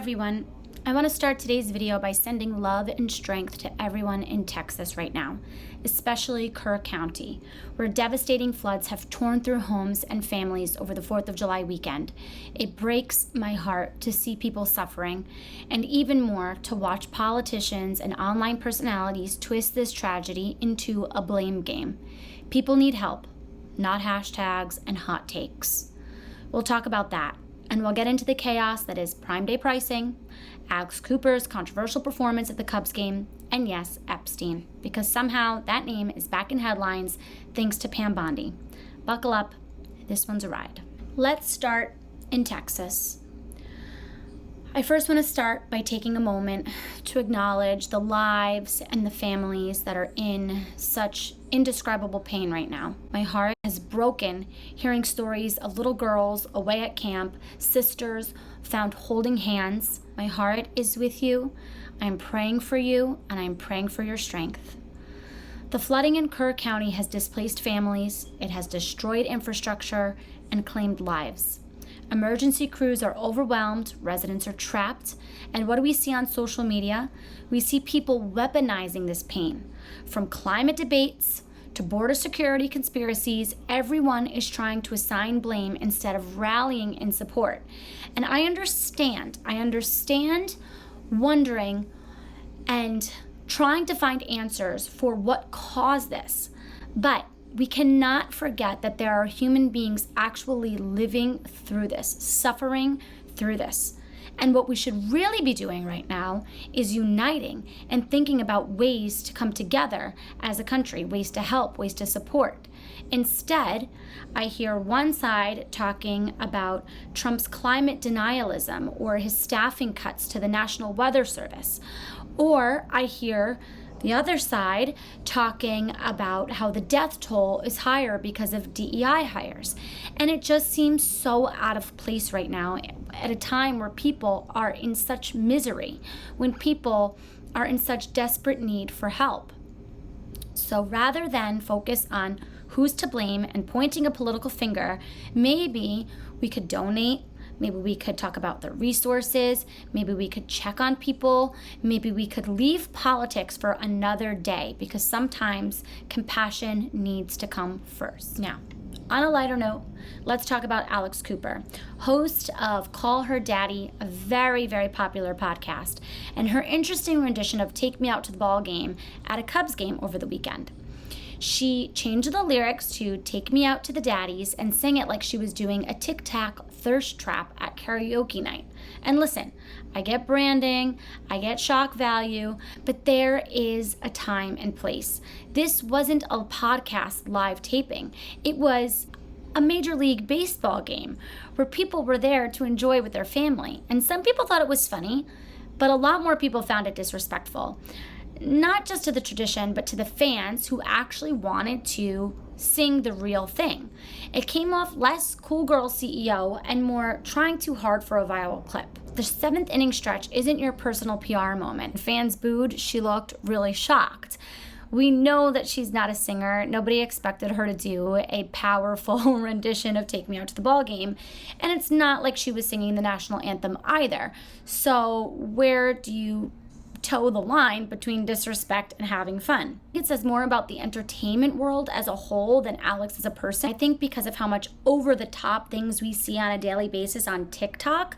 everyone. I want to start today's video by sending love and strength to everyone in Texas right now, especially Kerr County, where devastating floods have torn through homes and families over the 4th of July weekend. It breaks my heart to see people suffering, and even more to watch politicians and online personalities twist this tragedy into a blame game. People need help, not hashtags and hot takes. We'll talk about that, and we'll get into the chaos that is Prime Day pricing, Alex Cooper's controversial performance at the Cubs game, and yes, Epstein, because somehow that name is back in headlines thanks to Pam Bondi. Buckle up, this one's a ride. Let's start in Texas. I first want to start by taking a moment to acknowledge the lives and the families that are in such indescribable pain right now. My heart is broken hearing stories of little girls away at camp, sisters found holding hands. My heart is with you. I'm praying for you, and I'm praying for your strength. The flooding in Kerr County has displaced families, it has destroyed infrastructure, and claimed lives. Emergency crews are overwhelmed, residents are trapped, and what do we see on social media? We see people weaponizing this pain. From climate debates to border security conspiracies, everyone is trying to assign blame instead of rallying in support. And I understand wondering and trying to find answers for what caused this. But we cannot forget that there are human beings actually living through this, suffering through this. And what we should really be doing right now is uniting and thinking about ways to come together as a country, ways to help, ways to support. Instead, I hear one side talking about Trump's climate denialism or his staffing cuts to the National Weather Service. Or I hear the other side talking about how the death toll is higher because of DEI hires. And it just seems so out of place right now at a time where people are in such misery, when people are in such desperate need for help. So rather than focus on who's to blame and pointing a political finger, maybe we could donate. Maybe we could talk about the resources. Maybe we could check on people. Maybe we could leave politics for another day, because sometimes compassion needs to come first. Now, on a lighter note, let's talk about Alex Cooper, host of Call Her Daddy, a very, very popular podcast, and her interesting rendition of Take Me Out to the Ball Game at a Cubs game over the weekend. She changed the lyrics to Take Me Out to the Daddies and sang it like she was doing a tic-tac thirst trap at karaoke night. And listen, I get branding, I get shock value, but there is a time and place. This wasn't a podcast live taping. It was a Major League Baseball game where people were there to enjoy with their family. And some people thought it was funny, but a lot more people found it disrespectful. Not just to the tradition, but to the fans who actually wanted to sing the real thing. It came off less cool girl CEO and more trying too hard for a viral clip. The 7th inning stretch isn't your personal PR moment. Fans booed, she looked really shocked. We know that she's not a singer. Nobody expected her to do a powerful rendition of Take Me Out to the Ball Game. And it's not like she was singing the national anthem either. So where do you toe the line between disrespect and having fun? It says more about the entertainment world as a whole than Alex as a person. I think because of how much over-the-top things we see on a daily basis on TikTok.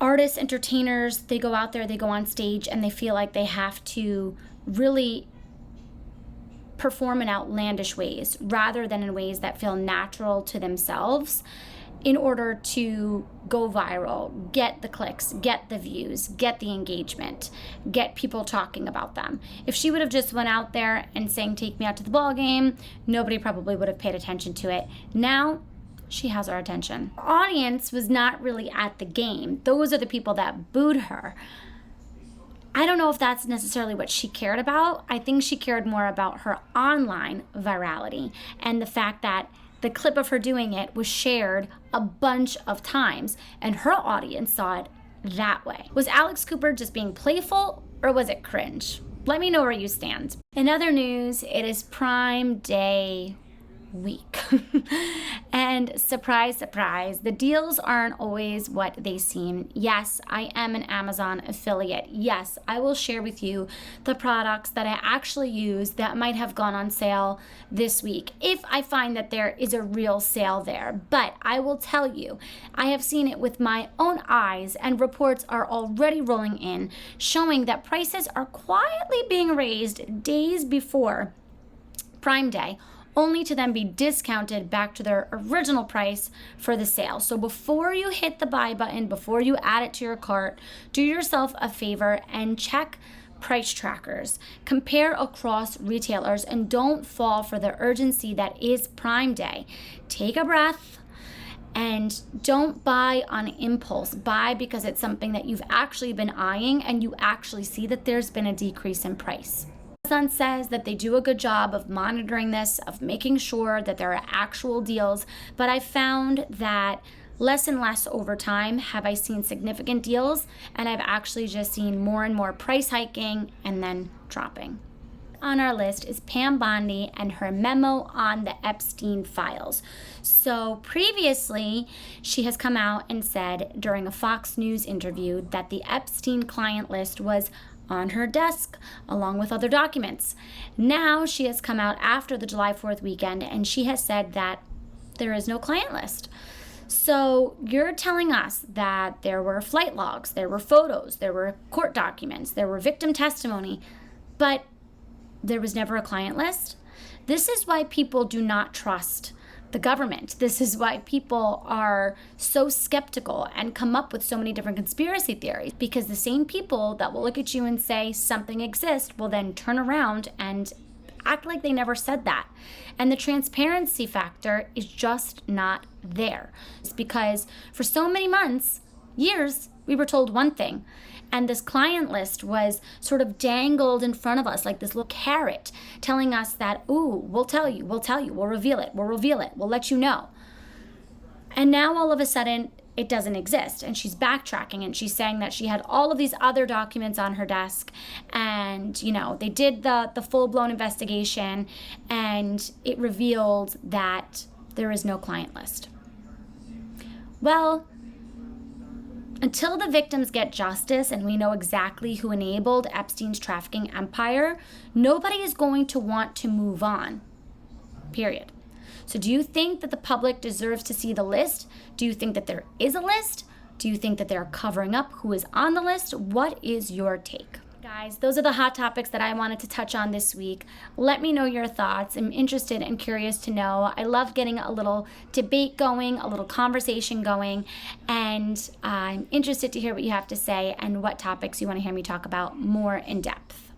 Artists, entertainers, they go out there, they go on stage, and they feel like they have to really perform in outlandish ways rather than in ways that feel natural to themselves, in order to go viral, get the clicks, get the views, get the engagement, get people talking about them. If she would have just went out there and sang Take Me Out to the Ball Game, nobody probably would have paid attention to it. Now, she has our attention. The audience was not really at the game. Those are the people that booed her. I don't know if that's necessarily what she cared about. I think she cared more about her online virality and the fact that the clip of her doing it was shared a bunch of times, and her audience saw it that way. Was Alex Cooper just being playful, or was it cringe? Let me know where you stand. In other news, it is Prime Day week. And surprise, surprise, the deals aren't always what they seem. Yes, I am an Amazon affiliate. Yes, I will share with you the products that I actually use that might have gone on sale this week if I find that there is a real sale there. But I will tell you, I have seen it with my own eyes, and reports are already rolling in showing that prices are quietly being raised days before Prime Day, only to then be discounted back to their original price for the sale. So before you hit the buy button, before you add it to your cart, do yourself a favor and check price trackers. Compare across retailers and don't fall for the urgency that is Prime Day. Take a breath and don't buy on impulse. Buy because it's something that you've actually been eyeing and you actually see that there's been a decrease in price. Amazon says that they do a good job of monitoring this, of making sure that there are actual deals, but I found that less and less over time have I seen significant deals, and I've actually just seen more and more price hiking and then dropping. On our list is Pam Bondi and her memo on the Epstein files. So previously, she has come out and said during a Fox News interview that the Epstein client list was on her desk along with other documents. Now she has come out after the July 4th weekend and she has said that there is no client list. So you're telling us that there were flight logs, there were photos, there were court documents, there were victim testimony, but there was never a client list? This is why people do not trust the government. This is why people are so skeptical and come up with so many different conspiracy theories, because the same people that will look at you and say something exists will then turn around and act like they never said that. And the transparency factor is just not there. It's because for so many months, years, we were told one thing. And this client list was sort of dangled in front of us like this little carrot telling us that, ooh, we'll tell you, we'll reveal it, we'll let you know. And now all of a sudden, it doesn't exist. And she's backtracking and she's saying that she had all of these other documents on her desk and, they did the full-blown investigation and it revealed that there is no client list. Well, until the victims get justice and we know exactly who enabled Epstein's trafficking empire, nobody is going to want to move on, period. So do you think that the public deserves to see the list? Do you think that there is a list? Do you think that they're covering up who is on the list? What is your take? Guys, those are the hot topics that I wanted to touch on this week. Let me know your thoughts. I'm interested and curious to know. I love getting a little debate going, a little conversation going, and I'm interested to hear what you have to say and what topics you want to hear me talk about more in depth.